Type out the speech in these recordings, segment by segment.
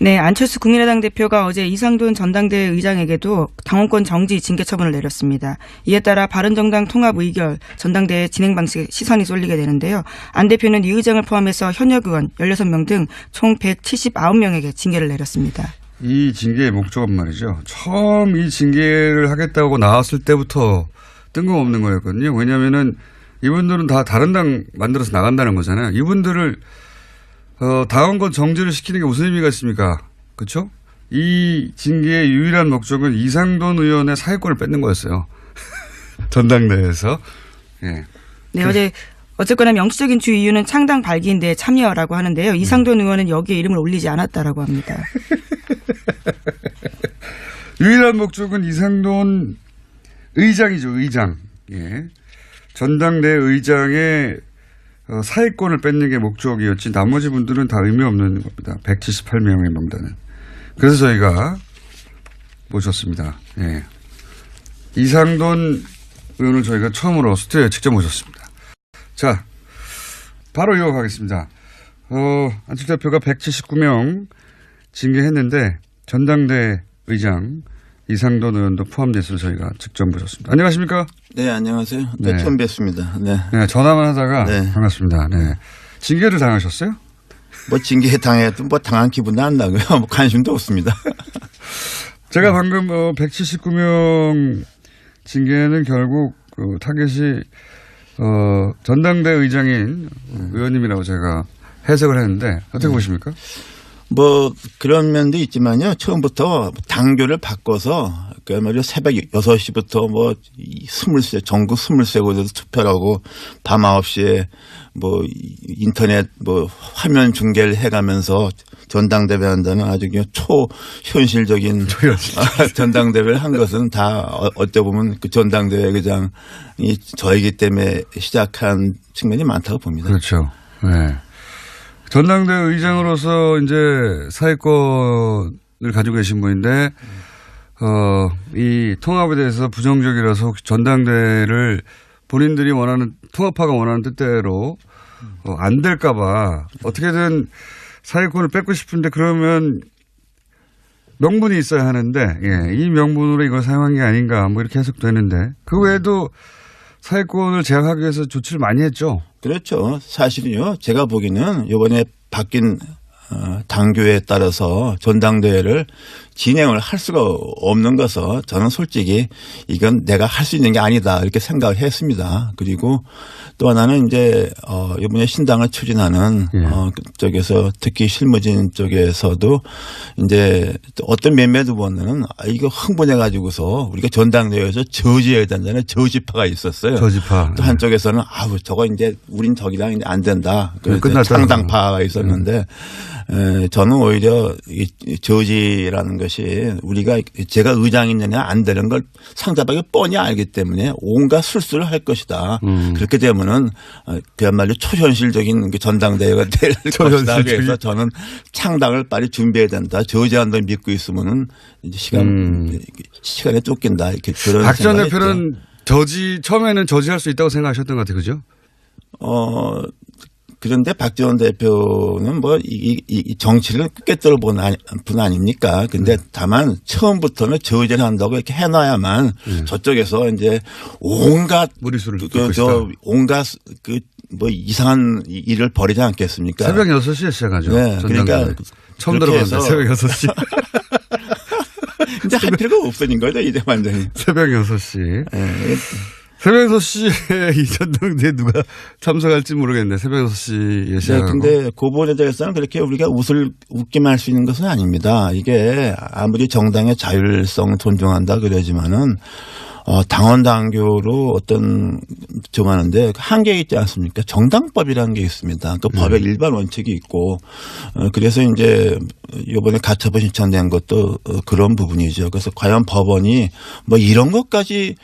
네, 안철수 국민의당 대표가 어제 이상돈 전당대회 의장에게도 당원권 정지 징계 처분을 내렸습니다. 이에 따라 바른정당 통합 의결 전당대회 진행 방식에 시선이 쏠리게 되는데요. 안 대표는 이 의장을 포함해서 현역 의원 16명 등 총 179명에게 징계를 내렸습니다. 이 징계의 목적은 말이죠. 처음 이 징계를 하겠다고 나왔을 때부터 뜬금없는 거였거든요. 왜냐하면은 이분들은 다 다른 당 만들어서 나간다는 거잖아요. 이분들을 당원권 정지를 시키는 게 무슨 의미가 있습니까? 그렇죠? 이 징계의 유일한 목적은 이상돈 의원의 사회권을 뺏는 거였어요. 전당대회에서. 예. 네, 어쨌거나 명시적인 주 이유는 창당 발기인데 참여라고 하는데요. 이상돈 의원은 여기에 이름을 올리지 않았다라고 합니다. 유일한 목적은 이상돈 의장이죠. 의장. 예. 전당대회 의장의 사회권을 뺏는 게 목적이었지 나머지 분들은 다 의미 없는 겁니다. 178명의 명단은. 그래서 저희가 모셨습니다. 예. 이상돈 의원을 저희가 처음으로 스튜디오에 직접 모셨습니다. 자, 바로 이어가겠습니다. 안철수 대표가 179명 징계했는데 전당대회 의장 이상돈 의원도 포함돼서 저희가 직접 모셨습니다. 안녕하십니까? 네, 안녕하세요. 네. 처음 뵙습니다. 네. 네, 전화만 하다가 네. 반갑습니다. 네. 징계를 당하셨어요? 뭐 징계 당해도 뭐 당한 기분도 안 나고요. 뭐 관심도 없습니다. 제가 방금 179명 징계는 결국 그 타겟이 전당대 의장인 의원님이라고 제가 해석을 했는데 어떻게 보십니까? 뭐 그런 면도 있지만요. 처음부터 당교를 바꿔서 그야말로 새벽 6시부터 뭐 20세 전국 20세곳에서 투표를 하고 밤 9시에 뭐 인터넷 뭐 화면 중계를 해가면서 전당대회 한다는 아주 그냥 초현실적인 전당대회를 한 것은 다 어떻게 보면 그 전당대회 의장이 저이기 때문에 시작한 측면이 많다고 봅니다. 그렇죠. 네. 전당대회 의장으로서 이제 사회권을 가지고 계신 분인데, 이 통합에 대해서 부정적이라서 혹시 전당대회를 본인들이 원하는, 통합파가 원하는 뜻대로 안 될까봐 어떻게든 사회권을 뺏고 싶은데 그러면 명분이 있어야 하는데, 예, 이 명분으로 이걸 사용한 게 아닌가 뭐 이렇게 해석되는데 그 외에도 사회권을 제약하기 위해서 조치를 많이 했죠. 그렇죠. 사실은요. 제가 보기에는 이번에 바뀐 당규에 따라서 전당대회를 진행을 할 수가 없는 것은 저는 솔직히 이건 내가 할 수 있는 게 아니다 이렇게 생각을 했습니다. 그리고 또 하나는 이제 이번에 신당을 추진하는 쪽에서 특히 실무진 쪽에서도 이제 어떤 몇몇 후보는 이거 흥분해 가지고서 우리가 전당대회에서 저지해야 된다는 저지파가 있었어요. 저지파. 또 한쪽에서는 아우 저거 이제 우린 저기랑 이제 안 된다. 창당파가 있었는데 저는 오히려 이 저지라는 것이 우리가 제가 의장이냐 안 되는 걸 상대방이 뻔히 알기 때문에 온갖 술수를 할 것이다. 그렇게 되면은 그야말로 초현실적인 전당대회가 될 것이다. 그래서 저는 창당을 빨리 준비해야 된다. 저지한다 믿고 있으면은 이제 시간에 쫓긴다. 이렇게 그런 박 전 대표는 처음에는 저지할 수 있다고 생각하셨던 것 같아요. 그죠? 그런데 박지원 대표는 뭐 이 정치를 꿰뚫어 본 분 아닙니까? 근데 다만 처음부터는 저지를 한다고 이렇게 해놔야만 저쪽에서 이제 온갖 무리수를 온갖 뭐 이상한 일을 벌이지 않겠습니까? 새벽 6시에 시작하죠. 네, 그러니까 처음 들어봤는데 새벽 6시. 이제 할 필요가 없어진 거죠, 이제 완전히. 새벽 6시. 네. 새벽 6시에 이 전당대회 누가 참석할지 모르겠는데 새벽 6시에 시작하고. 네, 근데 그 부분에 대해서는 그렇게 우리가 웃기만 할 수 있는 것은 아닙니다. 이게 아무리 정당의 자율성 존중한다 그러지만은 당원 당규로 어떤 정하는데 한계 있지 않습니까? 정당법이라는 게 있습니다. 그 법의 일반 원칙이 있고 그래서 이제 이번에 가처분 신청된 것도 그런 부분이죠. 그래서 과연 법원이 뭐 이런 것까지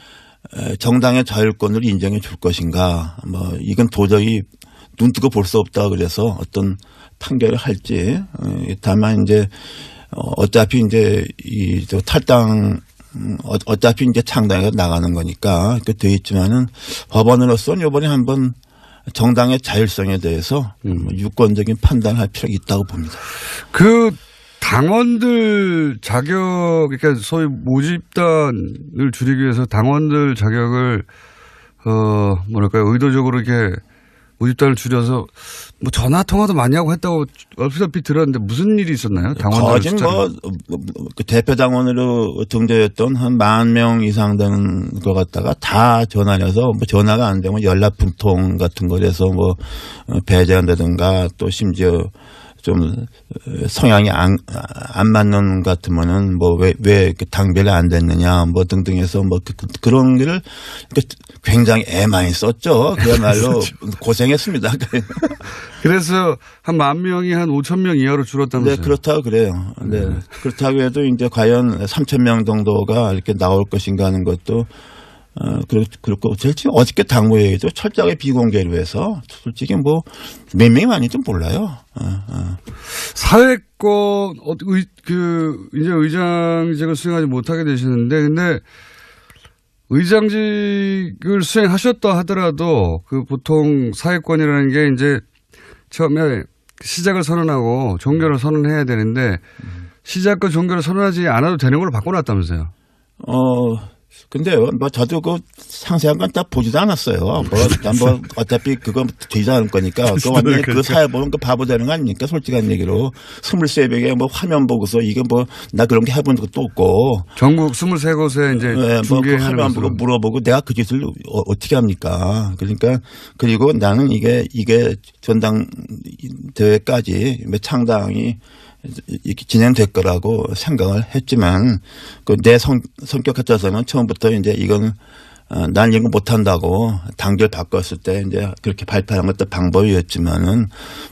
정당의 자율권을 인정해 줄 것인가. 뭐 이건 도저히 눈 뜨고 볼 수 없다 그래서 어떤 판결을 할지. 다만 이제 어차피 이제 이 탈당 어차피 이제 창당해서 나가는 거니까 그 돼 있지만은 법원으로서는 이번에 한번 정당의 자율성에 대해서 유권적인 판단을 할 필요가 있다고 봅니다. 그 당원들 자격, 그러니까 소위 모집단을 줄이기 위해서 당원들 자격을, 뭐랄까요, 의도적으로 이렇게 모집단을 줄여서 뭐 전화 통화도 많이 하고 했다고 얼핏 들었는데 무슨 일이 있었나요? 당원들 거진 그 대표 당원으로 등재했던 한 10,000명 이상 되는 것 같다가 다 전화를 해서 뭐 전화가 안 되면 연락 분통 같은 거에서 뭐 배제한다든가 또 심지어 좀 성향이 안 맞는 것 같으면은 뭐 왜 당별이 안 됐느냐 뭐 등등해서 뭐 그런 거를 굉장히 애 많이 썼죠. 그야말로 고생했습니다. 그래서 한 10,000명이 한 5,000명 이하로 줄었다면서요? 네, 그렇다고 그래요. 네. 그렇다고 해도 이제 과연 3,000명 정도가 이렇게 나올 것인가 하는 것도 그렇고, 솔직히 어저께 당무회의도 철저하게 비공개로 해서 솔직히 뭐 몇 명이 많이도 몰라요. 사회권, 이제 의장직을 수행하지 못하게 되시는데, 근데 의장직을 수행하셨다 하더라도 그 보통 사회권이라는 게 이제 처음에 시작을 선언하고 종결을 선언해야 되는데 시작과 종결을 선언하지 않아도 되는 걸로 바꿔놨다면서요? 근데요, 뭐 저도 그 상세한 건 딱 보지도 않았어요. 뭐 어차피 그건 되지 않을 거니까. 그 완전히 그 사회 보면 그 바보 되는 거 아닙니까? 솔직한 얘기로. 23명에 뭐 화면 보고서 이게 뭐 나 그런 게 해본 적도 없고. 전국 23곳에 이제 네, 중계하는 뭐 화면 보고 물어보고 내가 그 짓을 어떻게 합니까? 그러니까 그리고 나는 이게 전당대회까지 창당이 이렇게 진행될 거라고 생각을 했지만 내 성격 같아서는 처음부터 이제 이건 난 이런 거 못한다고 단결 바꿨을 때 이제 그렇게 발표하는 것도 방법이었지만은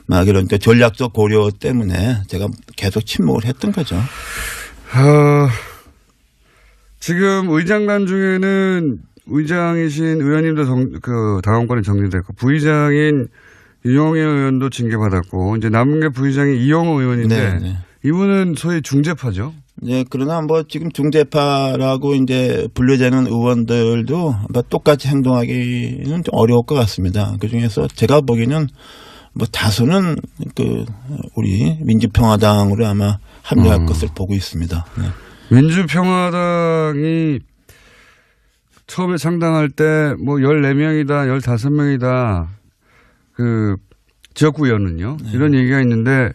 막 이런 전략적 고려 때문에 제가 계속 침묵을 했던 거죠. 지금 의장단 중에는 의장이신 의원님도 당원권이 정리됐고 부의장인 윤영애 의원도 징계받았고 이제 남은 게 부의장이 이영호 의원인데 네. 이분은 소위 중재파죠. 네, 그러나 뭐 지금 중재파라고 이제 분류되는 의원들도 똑같이 행동하기는 좀 어려울 것 같습니다. 그 중에서 제가 보기에는 뭐 다수는 우리 민주평화당으로 아마 합류할 것을 보고 있습니다. 네. 민주평화당이 처음에 창당할 때 뭐 14명이다, 15명이다. 그 지역구 의원은요. 네. 이런 얘기가 있는데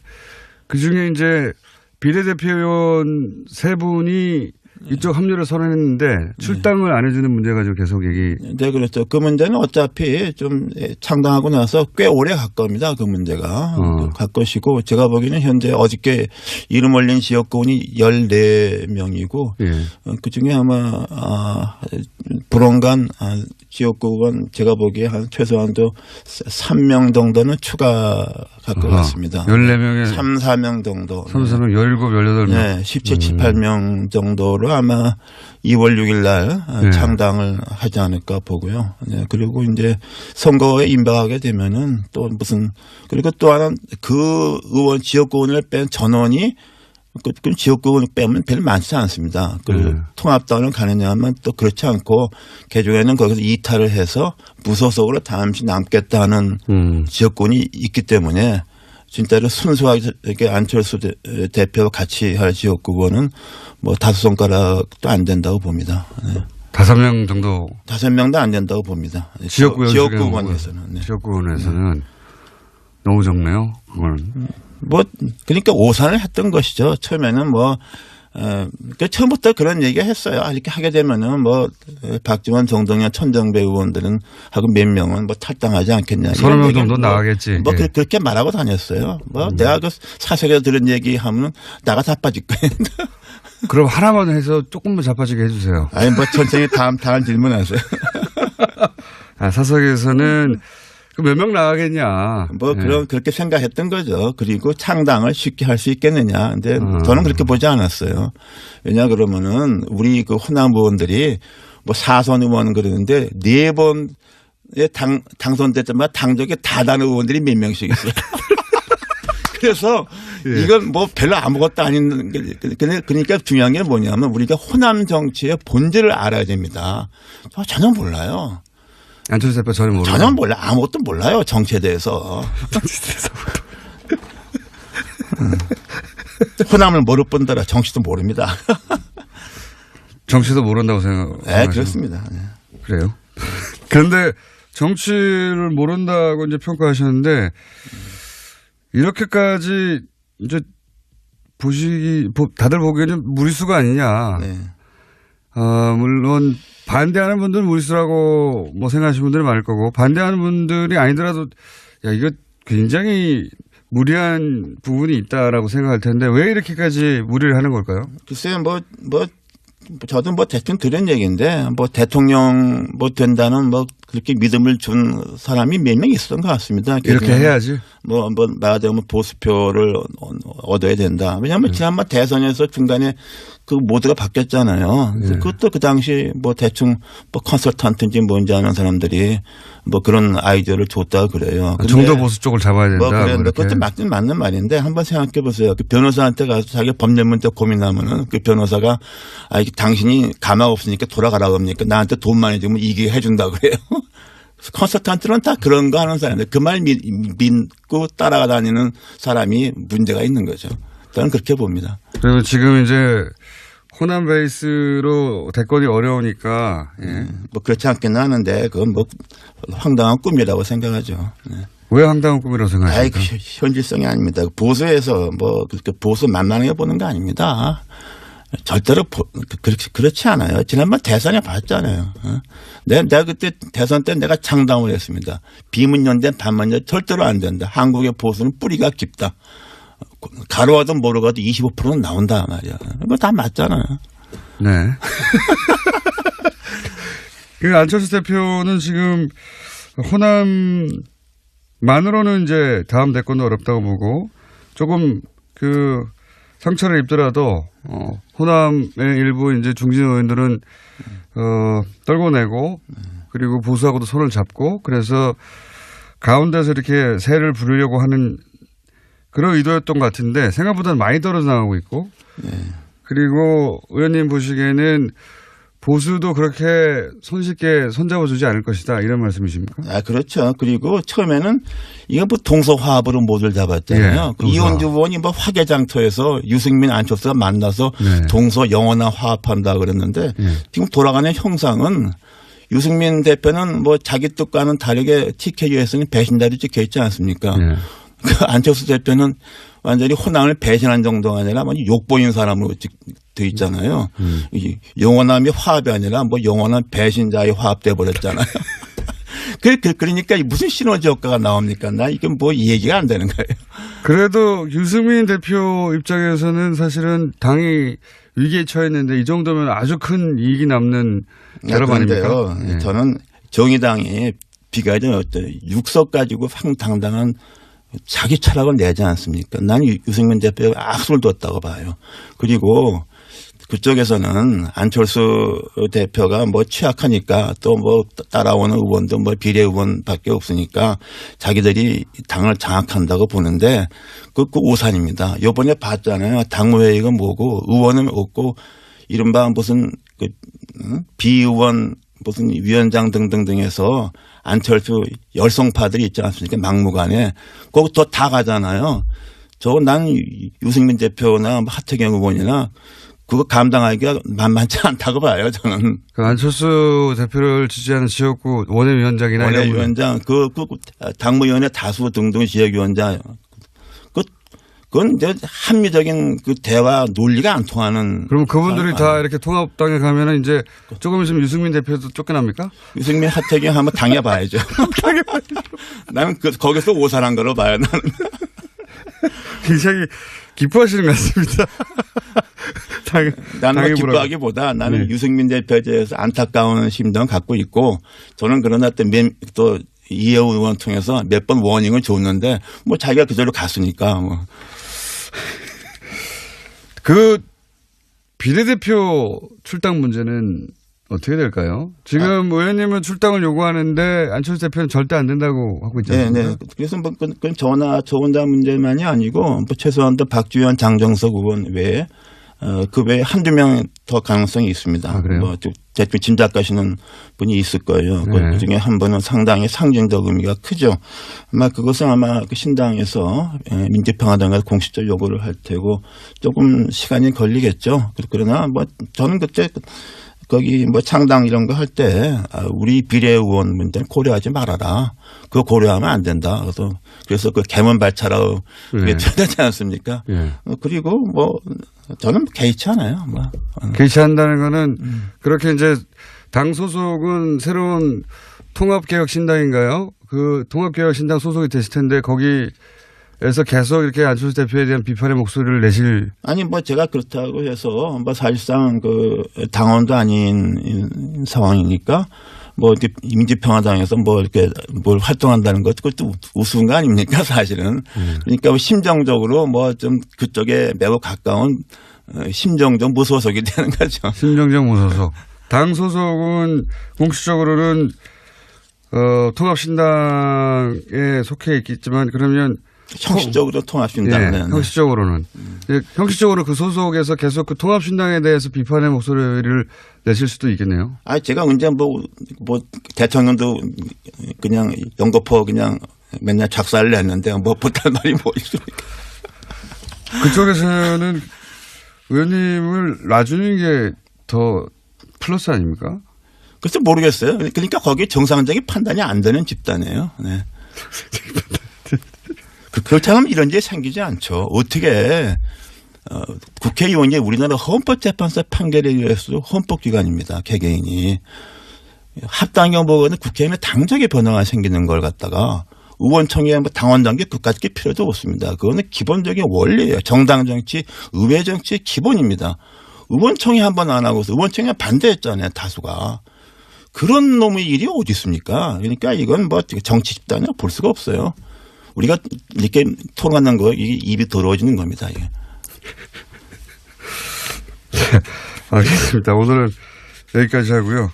그중에 이제 비례대표 의원 3분이 이쪽 합류를 선언했는데 출당을 안 해주는 문제 가지고 계속 얘기. 네, 그렇죠. 그 문제는 어차피 좀 창당하고 나서 꽤 오래 갈 겁니다. 그 문제가. 갈 것이고 제가 보기에는 현재 어저께 이름 올린 지역구원이 14명이고 예. 그중에 아마 불원간 지역구원 제가 보기에 한 최소한도 3명 정도는 추가할 것 같습니다. 14명에 3, 4명 정도. 3, 4명, 17, 18명. 네, 17, 18명 정도로 아마 2월 6일 날 네. 창당을 하지 않을까 보고요. 네, 그리고 이제 선거에 임박하게 되면은 또 그리고 또 하나는 그 의원, 지역구원을 뺀 전원이 그 지역구를 빼면 별로 많지 않습니다. 통합당을 가느냐 하면 또 그렇지 않고 개종에는 거기서 이탈을 해서 무소속으로 잠시 남겠다는 지역구이 있기 때문에 진짜로 순수하게 이렇게 안철수 대표와 같이 할 지역구는 뭐 5손가락도 안 된다고 봅니다. 네. 5명 정도. 5명도 안 된다고 봅니다. 지역구원에서는. 네. 지역구원에서는 너무 적네요. 그거는. 그러니까 오산을 했던 것이죠. 처음에는 처음부터 그런 얘기 했어요. 이렇게 하게 되면은 박지원, 정동영, 천정배 의원들은 하고 몇 명은 탈당하지 않겠냐. 30명 정도 나가겠지. 그렇게 말하고 다녔어요. 내가 그 사석에서 들은 얘기 하면 나가 다 빠질 거예요. 그럼 하나만 해서 조금만 자빠지게 해주세요. 천천히 다음 질문하세요. 사석에서는 몇 명 나가겠냐. 그렇게 생각했던 거죠. 그리고 창당을 쉽게 할 수 있겠느냐. 근데 저는 그렇게 보지 않았어요. 왜냐 그러면은 우리 그 호남 의원들이 4선 의원 그러는데 4번에 당선될 때마다 당적에 다 다른 의원들이 몇 명씩 있어요. 그래서 이건 별로 아무것도 아닌 그러니까 중요한 게 뭐냐면 우리가 호남 정치의 본질을 알아야 됩니다. 전혀 몰라요. 안철수 대표 전혀 모르죠. 전혀 몰라. 아무것도 몰라요. 정치에 대해서. 호남을 모를 뿐더러 정치도 모릅니다. 정치도 모른다고 네, 그렇습니다. 네. 그래요. 그런데 정치를 모른다고 이제 평가하셨는데 이렇게까지 이제 다들 보기에는 무리수가 아니냐. 네. 물론 반대하는 분들은 무리수라고 뭐 생각하시는 분들이 많을 거고 반대하는 분들이 아니더라도 야 이거 굉장히 무리한 부분이 있다라고 생각할 텐데 왜 이렇게까지 무리를 하는 걸까요? 글쎄요, 저도 대충 들은 얘기인데, 대통령 된다는 그렇게 믿음을 준 사람이 몇 명 있었던 것 같습니다. 이렇게 해야지. 말하자면 보수표를 얻어야 된다. 왜냐하면 지난번 대선에서 중간에 그 모드가 바뀌었잖아요. 그것도 그 당시 대충 컨설턴트인지 뭔지 아는 사람들이 그런 아이디어를 줬다고 그래요. 중도 보수 쪽을 잡아야 된다. 그런데 그것도 맞는 말인데 한번 생각해 보세요. 그 변호사한테 가서 자기 법률 문제 고민하면은 그 변호사가 당신이 가망 없으니까 돌아가라고 합니까? 나한테 돈 많이 주면 이기게 해준다 그래요. 컨설턴트는 다 그런 거 하는 사람인데 그 말 믿고 따라가 다니는 사람이 문제가 있는 거죠. 저는 그렇게 봅니다. 그리고 지금 이제 호남 베이스로 대권이 어려우니까 그렇지 않겠나 하는데 그건 황당한 꿈이라고 생각하죠. 네. 왜 황당한 꿈이라고 생각하십니까? 현실성이 아닙니다. 보수에서 그렇게 보수 만만하게 보는 거 아닙니다. 절대로 그렇지 않아요. 지난번 대선에 봤잖아요. 내가 그때 대선 때 내가 창당을 했습니다. 비문연대 반문연대 절대로 안 된다. 한국의 보수는 뿌리가 깊다. 가로가도 모르가도 25%는 나온다 말이야. 이거 다 맞잖아요. 네. 그 안철수 대표는 지금 호남만으로는 이제 다음 대권도 어렵다고 보고 조금 상처를 입더라도 호남의 일부 이제 중진 의원들은 떨궈내고 그리고 보수하고도 손을 잡고 그래서 가운데서 이렇게 세를 부르려고 하는 그런 의도였던 것 같은데 생각보다는 많이 떨어져 나가고 있고 그리고 의원님 보시기에는 보수도 그렇게 손쉽게 손잡아주지 않을 것이다 이런 말씀이십니까? 그렇죠. 그리고 처음에는 이거 동서화합으로 모두를 잡았잖아요. 이원주 의원이 화개장터에서 유승민 안철수가 만나서 동서 영원한 화합한다 그랬는데 지금 돌아가는 형상은 유승민 대표는 자기 뜻과는 다르게 TKU에서는 배신자로 찍혀 있지 않습니까? 안철수 대표는 완전히 호남을 배신한 정도가 아니라 욕보인 사람으로 돼 있잖아요. 영원함이 화합이 아니라 영원한 배신자의 화합돼 버렸잖아요. 그러니까 무슨 시너지 효과가 나옵니까? 이게 이 얘기가 안 되는 거예요. 그래도 유승민 대표 입장에서는 사실은 당이 위기에 처했는데 이 정도면 아주 큰 이익이 남는 결합 아닙니까? 저는 정의당이 비가이든 육석 가지고 황당당한 자기 철학을 내지 않습니까? 나는 유승민 대표가 악수를 뒀다고 봐요. 그리고 그쪽에서는 안철수 대표가 취약하니까 또 따라오는 의원도 비례 의원밖에 없으니까 자기들이 당을 장악한다고 보는데 그 오산입니다. 이번에 봤잖아요. 당무회의가 뭐고 의원은 없고 이른바 무슨 비의원 무슨 위원장 등등등 해서 안철수 열성파들이 있지 않습니까? 막무가내. 거기 다 가잖아요. 난 유승민 대표나 하태경 의원이나 그거 감당하기가 만만치 않다고 봐요, 저는. 안철수 대표를 지지하는 지역구 원외위원장이나 원외위원장, 당무위원회 다수 등등 지역위원장. 그건 이제 합리적인 대화 논리가 안 통하는. 그럼 그분들이 다 이렇게 통합당에 가면은 이제 조금 있으면 유승민 대표도 쫓겨납니까? 유승민 하태경 한번 당해봐야죠. 당해봐야죠. 나는 거기서 오산한 거로 봐요, 나는. 굉장히 기뻐하시는 것 같습니다. 나는 기뻐하기보다 나는 유승민 대표에 대해서 안타까운 심정을 갖고 있고 저는 그러나 또 이혜원 의원 통해서 몇 번 워닝을 줬는데 자기가 그대로 갔으니까 그 비례대표 출당 문제는 어떻게 될까요? 지금 의원님은 출당을 요구하는데 안철수 대표는 절대 안 된다고 하고 있잖아요. 네. 그래서 그건 저 혼자 문제만이 아니고 최소한 박주현 장정석 의원 외에 그 외에 한두 명 더 가능성이 있습니다. 아, 그래요? 뭐 대충 짐작하시는 분이 있을 거예요. 네. 그 중에 한 분은 상당히 상징적 의미가 크죠. 아마 그것은 아마 그 신당에서 민주평화당과 공식적 요구를 할 테고 조금 시간이 걸리겠죠. 그러나 뭐 저는 그때 거기 뭐 창당 이런 거 할 때 우리 비례의원분들 고려하지 말아라. 그거 고려하면 안 된다. 그래서 그 개문 발차라고 네. 되지 않습니까? 예. 그리고 뭐 저는 개의치 않아요. 뭐. 개최한다는 거는 그렇게 이제 당 소속은 새로운 통합개혁신당인가요? 그 통합개혁신당 소속이 되실 텐데 거기에서 계속 이렇게 안철수 대표에 대한 비판의 목소리를 내실. 아니 뭐 제가 그렇다고 해서 뭐 사실상 그 당원도 아닌 상황이니까 뭐 이렇게 민주평화당에서 뭐 이렇게 뭘 활동한다는 것 그것도 우스운 거 아닙니까 사실은. 그러니까 뭐 심정적으로 뭐 좀 그쪽에 매우 가까운 심정적 무소속이 되는 거죠. 심정적 무소속. 당 소속은 공식적으로는 통합신당에 속해 있겠지만 그러면 형식적으로 통합신당. 네, 형식적으로는 형식적으로 그 소속에서 계속 그 통합신당에 대해서 비판의 목소리를 내실 수도 있겠네요. 아 제가 언제 뭐 대통령도 그냥 연거포 그냥 맨날 작살을 했는데 뭐 못할 말이 뭐 있습니까? 그쪽에서는 의원님을 놔주는 게 더 플러스 아닙니까? 글쎄 모르겠어요. 그러니까 거기에 정상적인 판단이 안 되는 집단이에요. 네. 그렇다면 이런 일이 생기지 않죠. 어떻게 국회의원이 우리나라 헌법재판소 판결에 의해서 헌법기관입니다. 개개인이. 합당형 보고는 국회의원의 당적인 변화가 생기는 걸 갖다가 의원총회 뭐 당원단계 그까짓 게 필요도 없습니다. 그거는 기본적인 원리예요. 정당 정치, 의회 정치의 기본입니다. 의원총회 한 번 안 하고서 의원총회 반대했잖아요. 다수가. 그런 놈의 일이 어디 있습니까? 그러니까 이건 뭐 정치 집단이라 볼 수가 없어요. 우리가 이렇게 토론하는 거 이게 입이 더러워지는 겁니다. 이게. 알겠습니다. 오늘은 여기까지 하고요.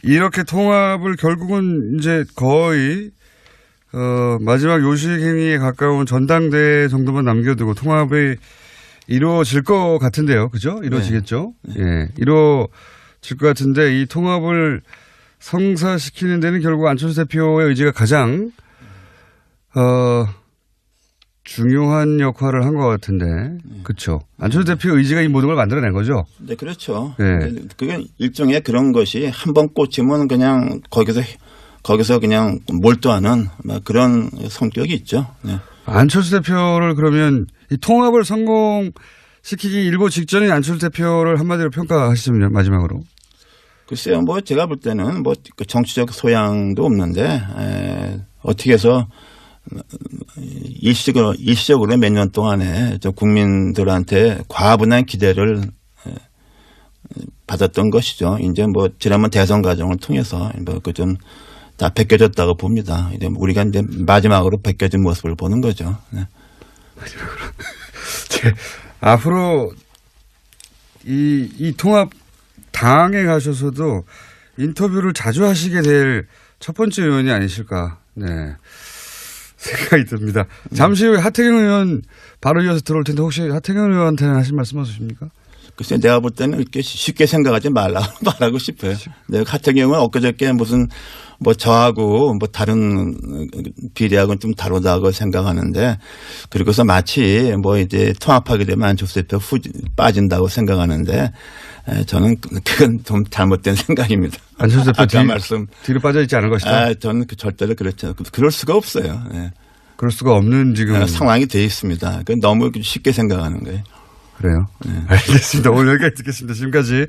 이렇게 통합을 결국은 이제 거의 마지막 요식 행위에 가까운 전당대 정도만 남겨두고 통합이 이루어질 것 같은데요. 그죠? 이루어지겠죠? 네. 예. 이루어질 것 같은데 이 통합을 성사시키는 데는 결국 안철수 대표의 의지가 가장 중요한 역할을 한 것 같은데. 그렇죠. 안철수 대표의 의지가 이 모든 걸 만들어낸 거죠. 네, 그렇죠. 네. 그게 일종의 그런 것이 한 번 꽂히면 그냥 거기서 그냥 몰두하는 그런 성격이 있죠. 네. 안철수 대표를 그러면 이 통합을 성공시키기 일보 직전인 안철수 대표를 한마디로 평가하시면 마지막으로. 글쎄요, 뭐 제가 볼 때는 뭐 그 정치적 소양도 없는데 어떻게 해서 일시적으로 몇 년 동안에 저 국민들한테 과분한 기대를 받았던 것이죠. 이제 뭐 지난번 대선 과정을 통해서 뭐 그 좀 다 벗겨졌다고 봅니다. 이제 우리가 이제 마지막으로 벗겨진 모습을 보는 거죠. 네. 앞으로 이 통합 당에 가셔서도 인터뷰를 자주 하시게 될 첫 번째 의원이 아니실까. 네. 생각이 듭니다. 잠시 후에 하태경 의원 바로 이어서 들어올 텐데 혹시 하태경 의원한테는 하실 말씀 없으십니까? 글쎄 내가 볼 때는 이렇게 쉽게 생각하지 말라고 싶어요. 내가 하태경은 엊그저께 무슨 뭐 저하고 뭐 다른 비례하고는 좀 다르다고 생각하는데 그리고서 마치 뭐 이제 통합하게 되면 안철수 대표 빠진다고 생각하는데 저는 그건 좀 잘못된 생각입니다. 안철수 대표 뒤로 빠져 있지 않을 것이다. 저는 절대로 그렇죠. 그럴 수가 없어요. 네. 그럴 수가 없는 지금 상황이 돼 있습니다. 그건 너무 쉽게 생각하는 거예요. 그래요. 네. 알겠습니다. 오늘 여기까지 듣겠습니다. 지금까지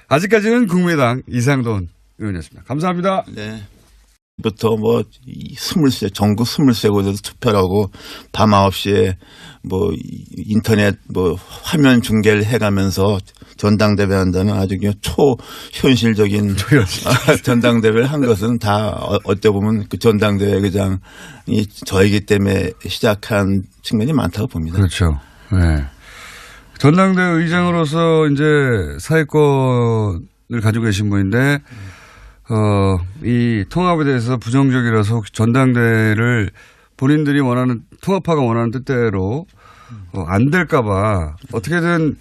아직까지는 국민의당 이상돈 의원이었습니다. 감사합니다. 네. 부터 뭐 23세 전국 23곳에서 투표하고 밤 9시에 뭐 인터넷 뭐 화면 중계를 해가면서 전당대회 한다는 아주 초현실적인 전당대회를 한 것은 다 어찌 보면 그 전당대회 의장이 저이기 때문에 시작한 측면이 많다고 봅니다. 그렇죠. 네. 전당대회 의장으로서 이제 사회권을 가지고 계신 분인데 이 통합에 대해서 부정적이라서 혹시 전당대회를 본인들이 원하는 통합파가 원하는 뜻대로 안 될까봐 어떻게든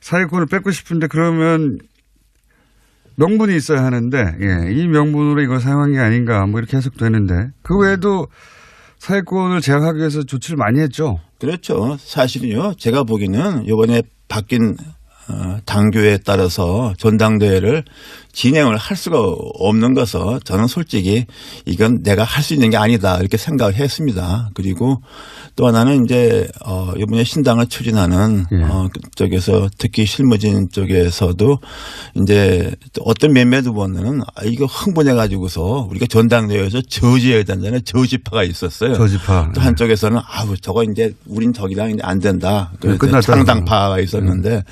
사회권을 뺏고 싶은데 그러면 명분이 있어야 하는데 예, 이 명분으로 이걸 사용한 게 아닌가 뭐 이렇게 해석되는데 그 외에도 사회권을 제약하기 위해서 조치를 많이 했죠. 그렇죠. 사실은요. 제가 보기에는 이번에 바뀐 당규에 따라서 전당대회를 진행을 할 수가 없는 것은 저는 솔직히 이건 내가 할 수 있는 게 아니다 이렇게 생각을 했습니다. 그리고 또 하나는 이제 이번에 신당을 추진하는 쪽에서 특히 실무진 쪽에서도 이제 어떤 몇몇 의원들은 이거 흥분해 가지고서 우리가 전당대회에서 저지해야 된다는 저지파가 있었어요. 저지파. 또 한쪽에서는 저거 이제 우린 저기랑 이제 안 된다. 그래서 상당파가 있었는데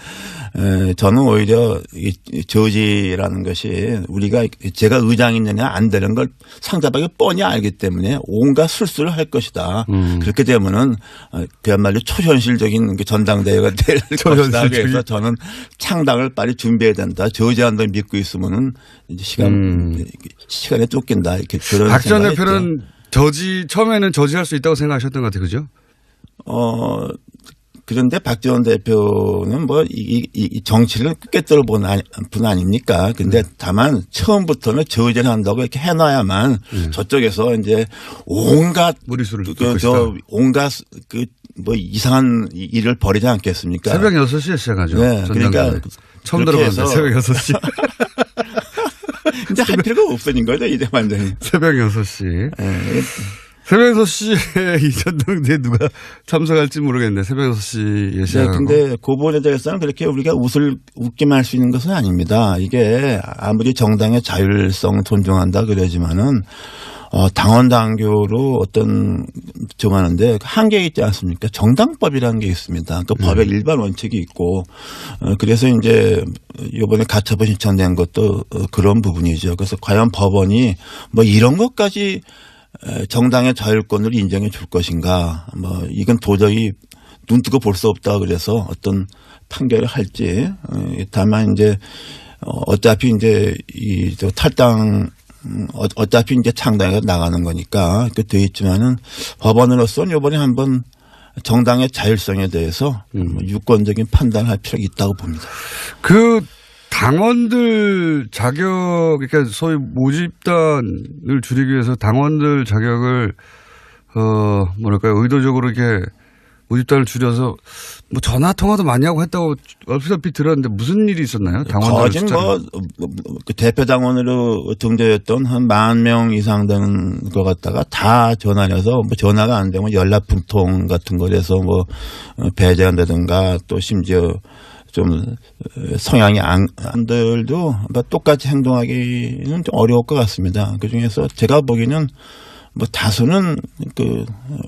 저는 오히려 이 저지라는 것이 우리가 제가 의장이느냐 안 되는 걸 상대방이 뻔히 알기 때문에 온갖 술수를 할 것이다. 그렇게 되면은 그야말로 초현실적인 전당대회가 될 것이다. 그래서 저는 창당을 빨리 준비해야 된다. 저지한다고 믿고 있으면은 이제 시간에 쫓긴다. 이렇게 그런 박 전 대표는 처음에는 저지할 수 있다고 생각하셨던 것 같아요. 그죠? 그런데 박 전 대표는 뭐 이 정치를 꿰뚫어 본 분 아닙니까? 근데 다만 처음부터는 저지를 한다고 이렇게 해놔야만 저쪽에서 이제 온갖 무리수를 온갖 뭐 이상한 일을 벌이지 않겠습니까? 새벽 6시에 시작하죠. 네. 그러니까 처음 들어봤는데 새벽 6시. 이제 할 필요가 없어진 거죠. 이제 완전히. 새벽 6시. 새벽 6시에 이 전당대회 누가 참석할지 모르겠는데 새벽 6시에 시작하고. 네, 근데 그 부분에 대해서는 그렇게 우리가 웃기만 할 수 있는 것은 아닙니다. 이게 아무리 정당의 자율성 존중한다 그러지만은 당원 당규로 정하는데 한계가 있지 않습니까? 정당법이라는 게 있습니다. 그 법의 일반 원칙이 있고 그래서 이제 이번에 가처분 신청된 것도 그런 부분이죠. 그래서 과연 법원이 뭐 이런 것까지 정당의 자율권을 인정해 줄 것인가. 뭐 이건 도저히 눈 뜨고 볼 수 없다 그래서 어떤 판결을 할지. 다만 이제 어차피 이제 탈당 어차피 이제 창당에 나가는 거니까 그 돼 있지만은 법원으로서는 이번에 한번 정당의 자율성에 대해서 유권적인 판단을 할 필요가 있다고 봅니다. 그 당원들 자격, 그러니까 소위 모집단을 줄이기 위해서 당원들 자격을 뭐랄까요, 의도적으로 이렇게 모집단을 줄여서 뭐 전화 통화도 많이 하고 했다고 얼핏 들었는데 무슨 일이 있었나요? 당원들 그 대표 당원으로 등재했던 한 10,000명 이상 되는 것 같다가 다 전화해서 뭐 전화가 안 되면 연락풍통 같은 거에서 뭐 배제한다든가 또 심지어 좀 성향이 안들도 똑같이 행동하기는 좀 어려울 것 같습니다. 그 중에서 제가 보기에는 뭐 다수는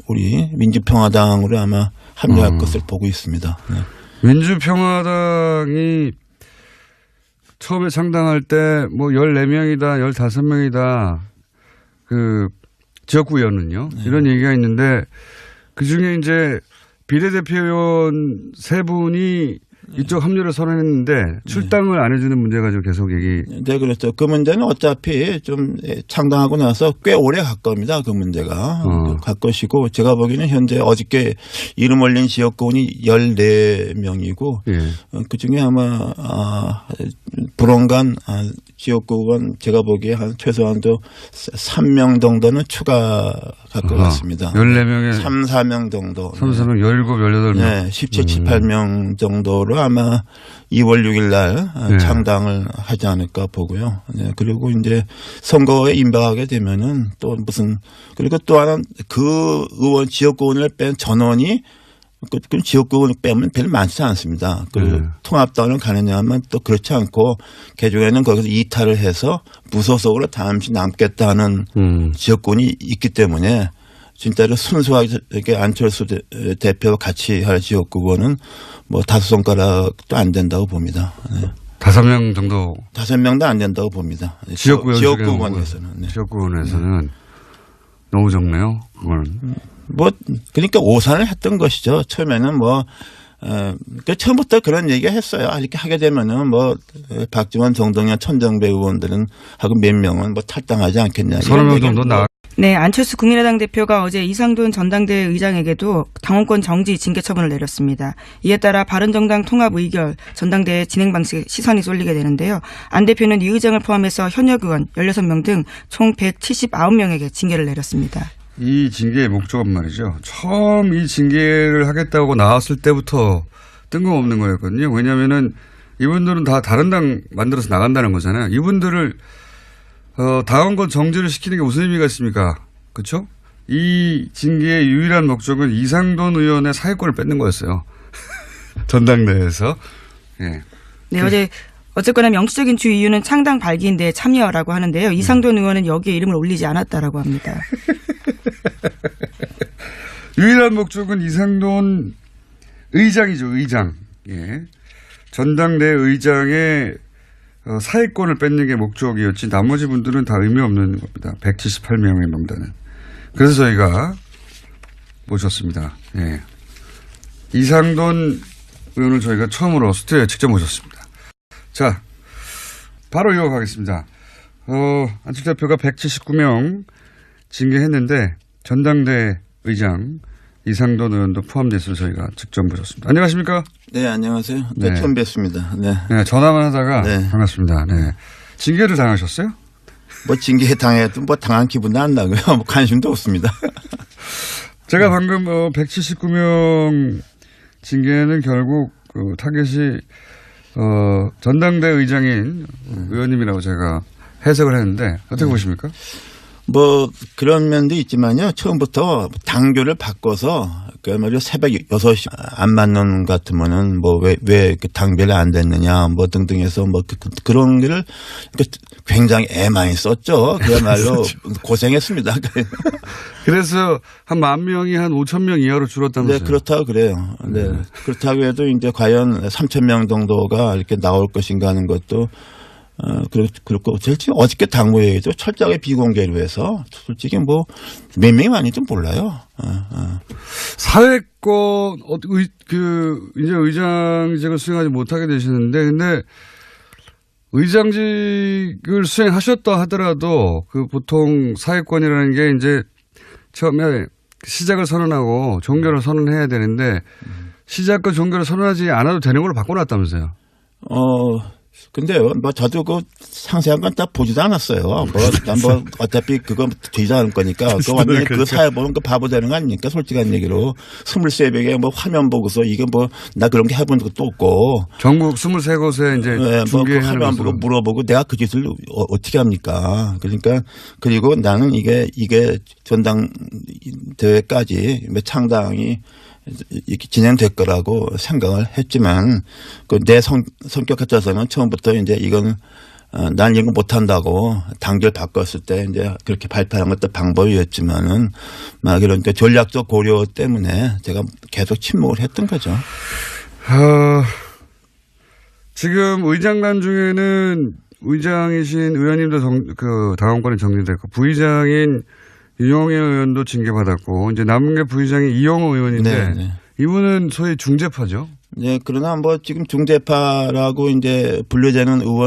우리 민주평화당으로 아마 합류할 것을 보고 있습니다. 네. 민주평화당이 처음에 창당할 때 뭐 14명이다, 15명이다 그 지역구 의원은요. 네. 이런 얘기가 있는데 그 중에 이제 비례대표의원 3분이 이쪽 합류를 선언했는데 출당을 안 해주는 문제 가지고 계속 얘기. 네, 그렇죠. 그 문제는 어차피 좀 창당하고 나서 꽤 오래 갈 겁니다. 그 문제가. 갈 것이고 제가 보기에는 현재 어저께 이름 올린 지역구원이 14명이고 그중에 아마 불원간 지역구원 제가 보기에 한 최소한도 3명 정도는 추가할 것 같습니다. 14명에 3, 4명 정도. 3, 4명, 17, 18명. 네, 17, 18명 정도로 아마 2월 6일 날 창당을 하지 않을까 보고요. 네, 그리고 이제 선거에 임박하게 되면은 또 그리고 또 하나 그 의원 지역구원을 뺀 전원이 그 지역구를 빼면 별로 많지 않습니다. 통합당을 가느냐 하면 또 그렇지 않고 개종에는 거기서 이탈을 해서 무소속으로 잠시 남겠다는 지역구이 있기 때문에 진짜로 순수하게 안철수 대표와 같이 할 지역구는 뭐 5손가락도 안 된다고 봅니다. 네. 5명 정도. 5명도 안 된다고 봅니다. 지역구원에서는. 네. 지역구원에서는 너무 적네요. 그건. 뭐 그러니까 오산을 했던 것이죠. 처음에는 처음부터 그런 얘기가 했어요. 이렇게 하게 되면은 박지원, 정동영, 천정배 의원들은 하고 몇 명은 탈당하지 않겠냐. 서너 명 정도 네, 안철수 국민의당 대표가 어제 이상돈 전당대회 의장에게도 당원권 정지 징계 처분을 내렸습니다. 이에 따라 바른정당 통합 의결 전당대회 진행 방식에 시선이 쏠리게 되는데요. 안 대표는 이 의장을 포함해서 현역 의원 16명 등 총 179명에게 징계를 내렸습니다. 이 징계의 목적은 말이죠. 처음 이 징계를 하겠다고 나왔을 때부터 뜬금없는 거였거든요. 왜냐하면은 이분들은 다 다른 당 만들어서 나간다는 거잖아요. 이분들을 당원권 정지를 시키는 게 무슨 의미가 있습니까? 그렇죠? 이 징계의 유일한 목적은 이상돈 의원의 사회권을 뺏는 거였어요. 전당대회에서. 예. 네, 어쨌거나 명시적인 주 이유는 창당 발기인데 참여라고 하는데요. 이상돈 의원은 여기에 이름을 올리지 않았다라고 합니다. 유일한 목적은 이상돈 의장이죠. 의장. 예. 전당대회 의장의 사회권을 뺏는 게 목적이었지 나머지 분들은 다 의미 없는 겁니다. 178명의 명단은. 그래서 저희가 모셨습니다. 예. 이상돈 의원을 저희가 처음으로 스튜디오에 직접 모셨습니다. 자, 바로 이어가겠습니다. 안철수 대표가 179명 징계했는데 전당대회 의장 이상돈 의원도 포함돼서 저희가 직접 모셨습니다. 안녕하십니까? 네, 안녕하세요. 네, 처음 뵙습니다. 네. 네, 전화만 하다가 네. 반갑습니다. 네. 징계를 당하셨어요? 뭐 징계 당해도 뭐 당한 기분도 안 나고요. 뭐 관심도 없습니다. 제가 방금 179명 징계는 결국 그 타겟이 전당대 의장인 의원님이라고 제가 해석을 했는데 어떻게 보십니까? 뭐 그런 면도 있지만요. 처음부터 당교를 바꿔서 그야말로 새벽 6시 안 맞는 것 같으면은 뭐 왜 당별이 안 됐느냐 뭐 등등해서 뭐 그런 거를 굉장히 애 많이 썼죠. 그야말로 고생했습니다. 그래서 한 10,000명이 한 5,000명 이하로 줄었다면서요? 네, 그렇다고 그래요. 네. 그렇다고 해도 이제 과연 3,000명 정도가 이렇게 나올 것인가 하는 것도 그렇고, 솔직히 어저께 당무회의도 철저하게 비공개로 해서 솔직히 뭐 몇 명이 많이도 몰라요. 사회권, 이제 의장직을 수행하지 못하게 되시는데, 근데 의장직을 수행하셨다 하더라도 그 보통 사회권이라는 게 이제 처음에 시작을 선언하고 종결을 선언해야 되는데 시작과 종결을 선언하지 않아도 되는 걸로 바꿔놨다면서요? 근데요, 뭐 저도 그 상세한 건 다 보지도 않았어요. 뭐 어차피 그거 되지 않을 거니까. 그 완전히 그 사회 보면 그 바보 되는 거 아닙니까? 솔직한 얘기로. 23명에 뭐 화면 보고서 이게 뭐 나 그런 게 해본 적도 없고. 전국 23곳에 이제 네, 중계하는 뭐 화면 보고 물어보고 내가 그 짓을 어떻게 합니까? 그러니까 그리고 나는 이게 전당대회까지 창당이 이렇게 진행될 거라고 생각을 했지만 내 성격 같아서는 처음부터 이제 이건 난 이런 거 못한다고 당결 바꿨을 때 이제 그렇게 발표하는 것도 방법이었지만은 막 이런 전략적 고려 때문에 제가 계속 침묵을 했던 거죠. 지금 의장단 중에는 의장이신 의원님도 그 당원권이 정리됐고 부의장인 유영애 의원도 징계받았고 이제 남은 게 부의장이 이영호 의원인데 네. 이분은 소위 중재파죠. 네, 그러나 뭐 지금 중재파라고 이제 분류되는 의원